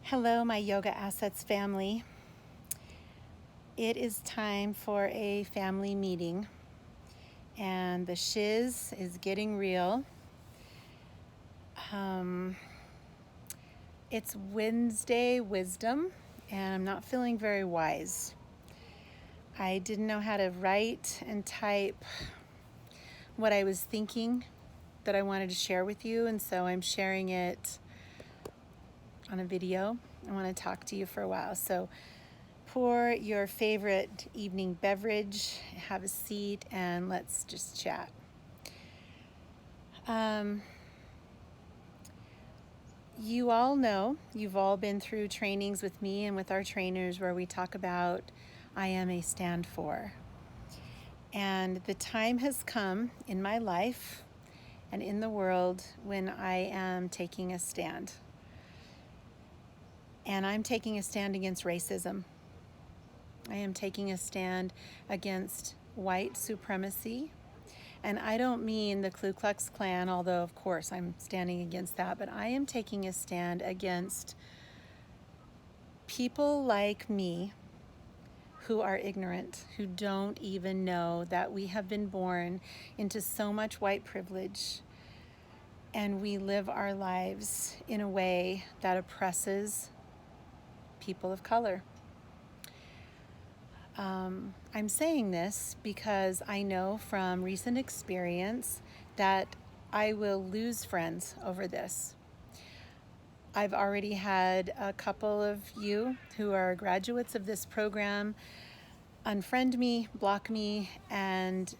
Hello, my Yoga Assets family. It is time for a family meeting, and the shiz is getting real. It's Wednesday wisdom, and I'm not feeling very wise. I didn't know how to write and type what I was thinking that I wanted to share with you, and so I'm sharing it on a video. I want to talk to you for a while. So pour your favorite evening beverage, have a seat, and let's just chat. You all know, you've all been through trainings with me and with our trainers where we talk about I am a stand for. And the time has come in my life and in the world when I am taking a stand. And I'm taking a stand against racism. I am taking a stand against white supremacy. And I don't mean the Ku Klux Klan, although of course I'm standing against that, but I am taking a stand against people like me who are ignorant, who don't even know that we have been born into so much white privilege and we live our lives in a way that oppresses people of color. I'm saying this because I know from recent experience that I will lose friends over this. I've already had a couple of you who are graduates of this program unfriend me, block me, and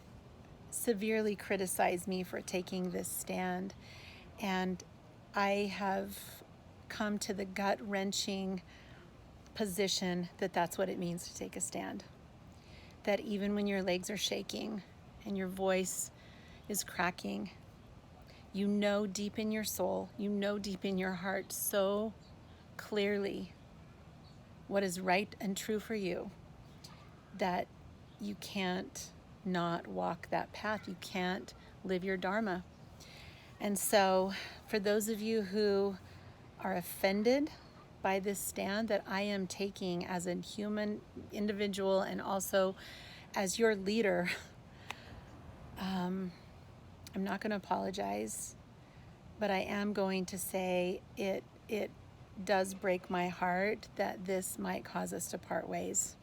severely criticize me for taking this stand. And I have come to the gut-wrenching position that that's what it means to take a stand. That even when your legs are shaking and your voice is cracking, you know deep in your soul, you know deep in your heart so clearly what is right and true for you that you can't not walk that path. You can't live your Dharma. And so for those of you who are offended by this stand that I am taking as a human individual and also as your leader, I'm not going to apologize, but I am going to say it does break my heart that this might cause us to part ways.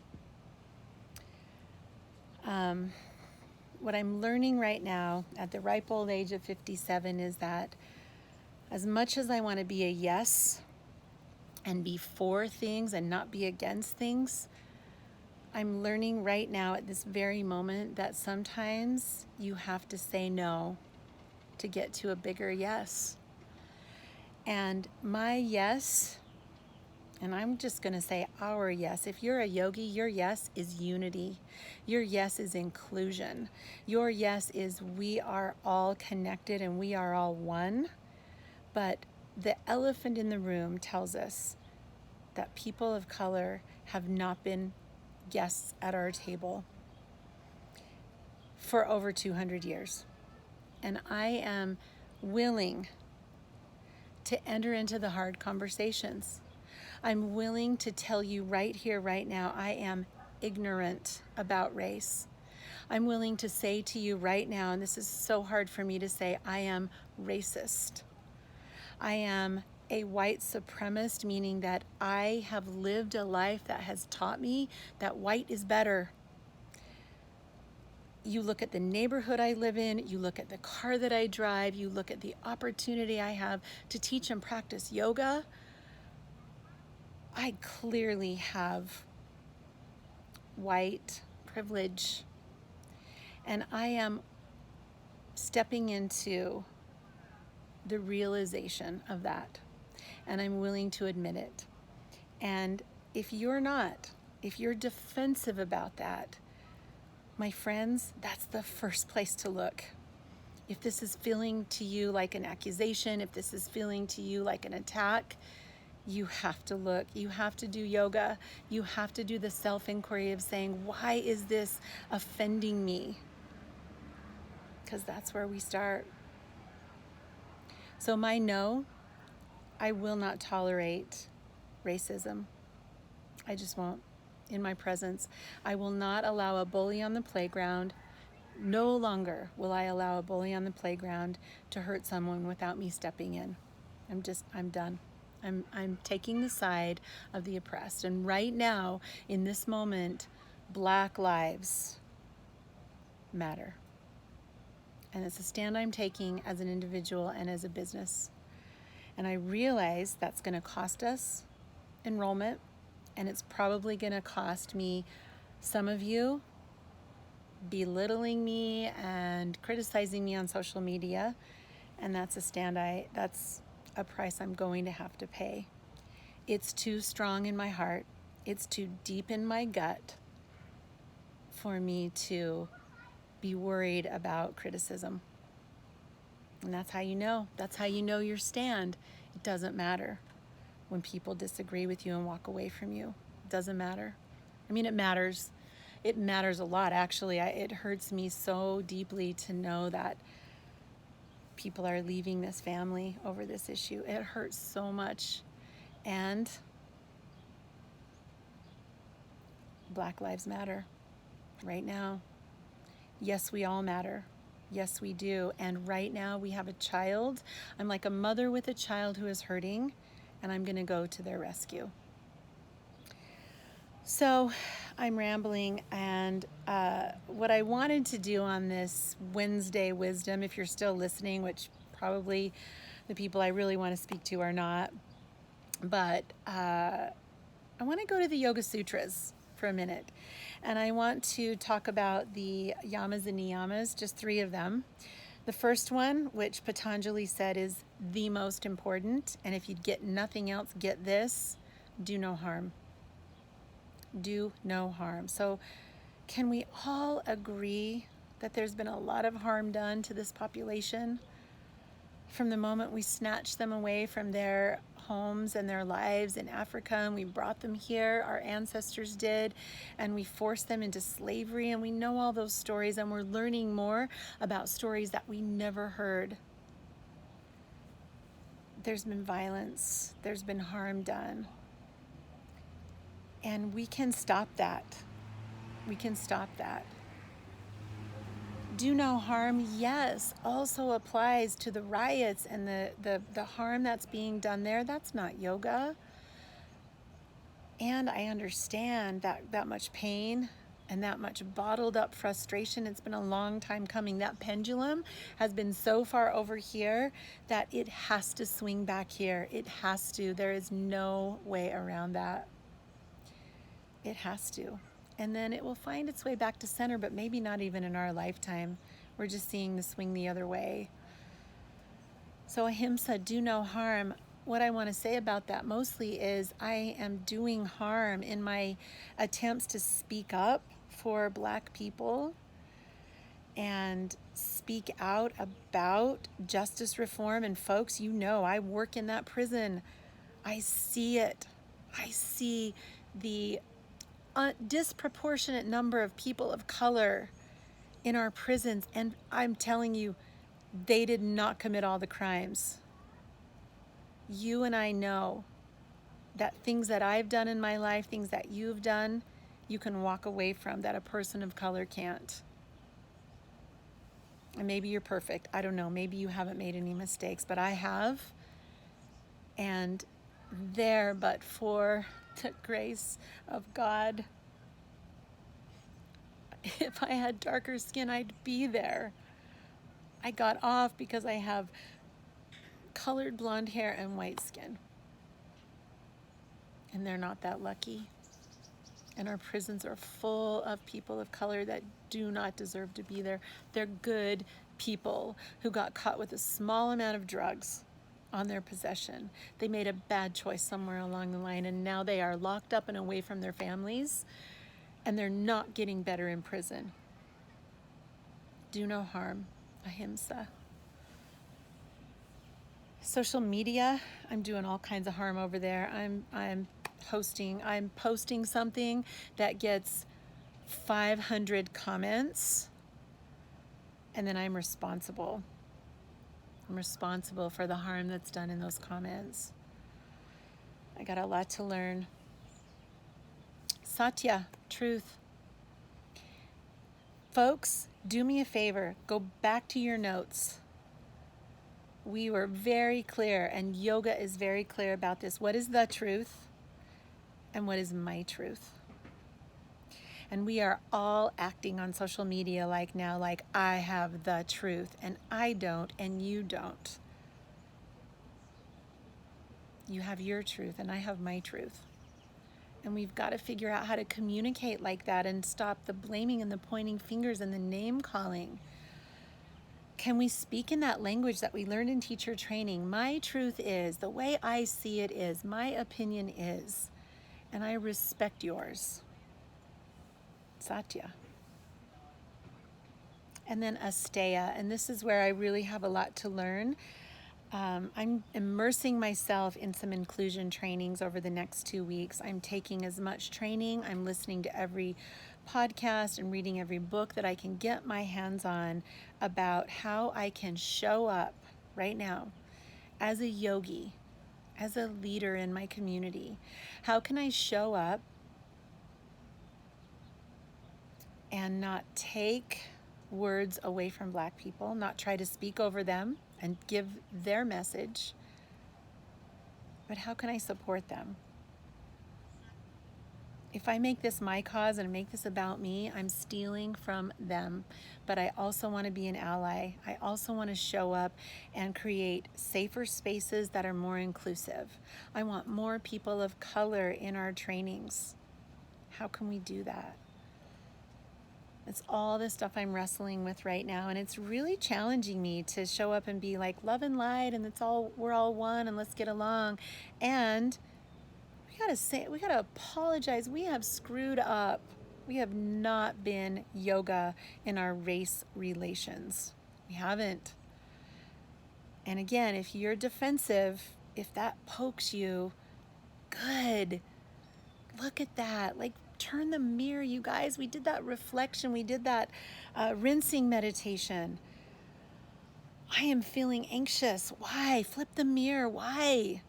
What I'm learning right now at the ripe old age of 57 is that as much as I want to be a yes and be for things and not be against things, I'm learning right now at this very moment that sometimes you have to say no to get to a bigger yes. And my yes, and I'm just going to say our yes. If you're a yogi, your yes is unity. Your yes is inclusion. Your yes is we are all connected and we are all one. But the elephant in the room tells us that people of color have not been guests at our table for over 200 years. And I am willing to enter into the hard conversations. I'm willing to tell you right here, right now, I am ignorant about race. I'm willing to say to you right now, and this is so hard for me to say, I am racist. I am a white supremacist, meaning that I have lived a life that has taught me that white is better. You look at the neighborhood I live in, you look at the car that I drive, you look at the opportunity I have to teach and practice yoga. I clearly have white privilege, and I am stepping into the realization of that, and I'm willing to admit it. And if you're not, if you're defensive about that, my friends, that's the first place to look. If this is feeling to you like an accusation, if this is feeling to you like an attack, you have to look. You have to do yoga. You have to do the self-inquiry of saying, why is this offending me? Because that's where we start. So my no, I will not tolerate racism. I just won't. In my presence, I will not allow a bully on the playground. No longer will I allow a bully on the playground to hurt someone without me stepping in. I'm done. I'm taking the side of the oppressed. And right now, in this moment, Black lives matter. And it's a stand I'm taking as an individual and as a business. And I realize that's going to cost us enrollment, and it's probably going to cost me, some of you, belittling me and criticizing me on social media, and that's a price I'm going to have to pay. It's too strong in my heart. It's too deep in my gut for me to be worried about criticism. And that's how you know. That's how you know your stand. It doesn't matter when people disagree with you and walk away from you. It doesn't matter. I mean, it matters. It matters a lot, actually. It hurts me so deeply to know that people are leaving this family over this issue. It hurts so much. And Black Lives Matter right now. Yes, we all matter. Yes, we do. And right now we have a child. I'm like a mother with a child who is hurting, and I'm going to go to their rescue. So I'm rambling, and what I wanted to do on this Wednesday Wisdom, if you're still listening, which probably the people I really want to speak to are not, but I want to go to the Yoga Sutras for a minute. And I want to talk about the yamas and niyamas, just 3 of them. The first one, which Patanjali said is the most important, and if you get nothing else, get this: do no harm. Do no harm. So can we all agree that there's been a lot of harm done to this population from the moment we snatched them away from their homes and their lives in Africa, and we brought them here, our ancestors did, and we forced them into slavery, and we know all those stories, and we're learning more about stories that we never heard. There's been violence, there's been harm done, and we can stop that. We can stop that. Do no harm, yes, also applies to the riots and the harm that's being done there. That's not yoga. And I understand that much pain and that much bottled up frustration. It's been a long time coming. That pendulum has been so far over here that it has to swing back here. It has to. There is no way around that. It has to. And then it will find its way back to center, but maybe not even in our lifetime. We're just seeing the swing the other way. So ahimsa, do no harm. What I want to say about that mostly is I am doing harm in my attempts to speak up for Black people and speak out about justice reform. And folks, you know, I work in that prison. I see it. I see the disproportionate number of people of color in our prisons, and I'm telling you, they did not commit all the crimes. You and I know that things that I've done in my life, things that you've done, you can walk away from that a person of color can't. And maybe you're perfect. I don't know. Maybe you haven't made any mistakes, but I have. And there, but for the grace of God, if I had darker skin, I'd be there. I got off because I have colored blonde hair and white skin. And they're not that lucky. And our prisons are full of people of color that do not deserve to be there. They're good people who got caught with a small amount of drugs on their possession. They made a bad choice somewhere along the line, and now they are locked up and away from their families, and they're not getting better in prison. Do no harm, ahimsa. Social media, I'm doing all kinds of harm over there. I'm posting something that gets 500 comments, and then I'm responsible. I'm responsible for the harm that's done in those comments. I got a lot to learn. Satya, truth. Folks, do me a favor, go back to your notes. We were very clear, and yoga is very clear about this. What is the truth, and what is my truth? And we are all acting on social media like I have the truth, and I don't, and you don't. You have your truth, and I have my truth. And we've got to figure out how to communicate like that and stop the blaming and the pointing fingers and the name calling. Can we speak in that language that we learned in teacher training? My truth is, the way I see it is, my opinion is, and I respect yours. Satya. And then Asteya, and this is where I really have a lot to learn. I'm immersing myself in some inclusion trainings over the next 2 weeks. I'm taking as much training. I'm listening to every podcast and reading every book that I can get my hands on about how I can show up right now as a yogi, as a leader in my community. How can I show up and not take words away from Black people, not try to speak over them and give their message, but how can I support them? If I make this my cause and make this about me, I'm stealing from them. But I also want to be an ally. I also want to show up and create safer spaces that are more inclusive. I want more people of color in our trainings. How can we do that? It's all the stuff I'm wrestling with right now, and it's really challenging me to show up and be like love and light, and we're all one, and let's get along. And we gotta apologize. We have screwed up. We have not been yoga in our race relations. We haven't. And again, if you're defensive, if that pokes you, good. Look at that. Like, turn the mirror, you guys. We did that reflection. We did that rinsing meditation. I am feeling anxious. Why? Flip the mirror. Why?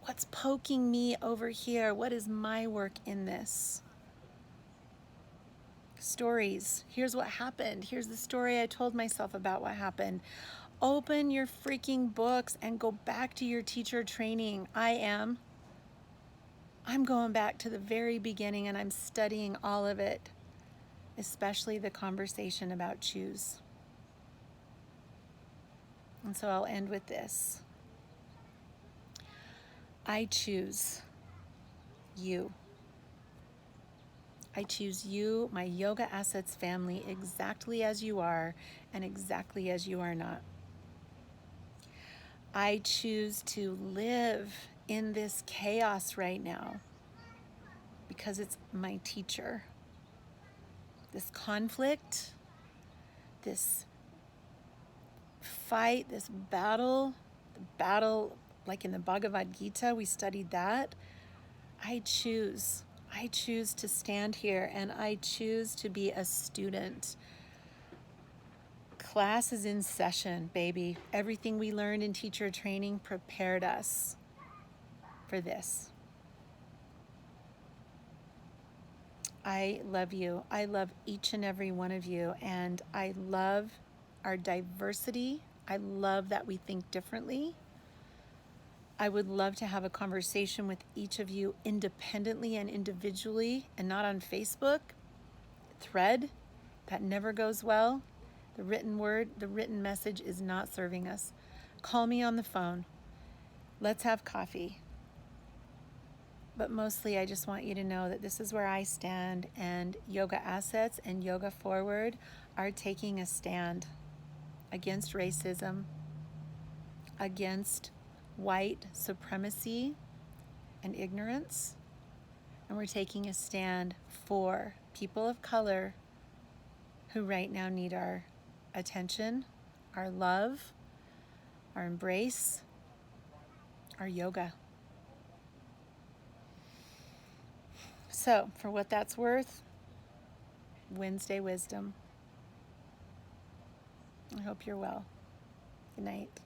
What's poking me over here? What is my work in this? Stories. Here's what happened. Here's the story I told myself about what happened. Open your freaking books and go back to your teacher training. I'm going back to the very beginning, and I'm studying all of it, especially the conversation about choose. And so I'll end with this. I choose you. I choose you, my Yoga Assets family, exactly as you are and exactly as you are not. I choose to live in this chaos right now because it's my teacher. This conflict, this fight, this battle, the battle like in the Bhagavad Gita, we studied that. I choose to stand here, and I choose to be a student. Class is in session, baby. Everything we learned in teacher training prepared us for this. I love you. I love each and every one of you, and I love our diversity. I love that we think differently. I would love to have a conversation with each of you independently and individually, and not on Facebook. Thread, that never goes well. The written word, the written message is not serving us. Call me on the phone. Let's have coffee. But mostly I just want you to know that this is where I stand, and Yoga Assets and Yoga Forward are taking a stand against racism, against white supremacy and ignorance, and we're taking a stand for people of color who right now need our attention, our love, our embrace, our yoga. So, for what that's worth, Wednesday Wisdom. I hope you're well. Good night.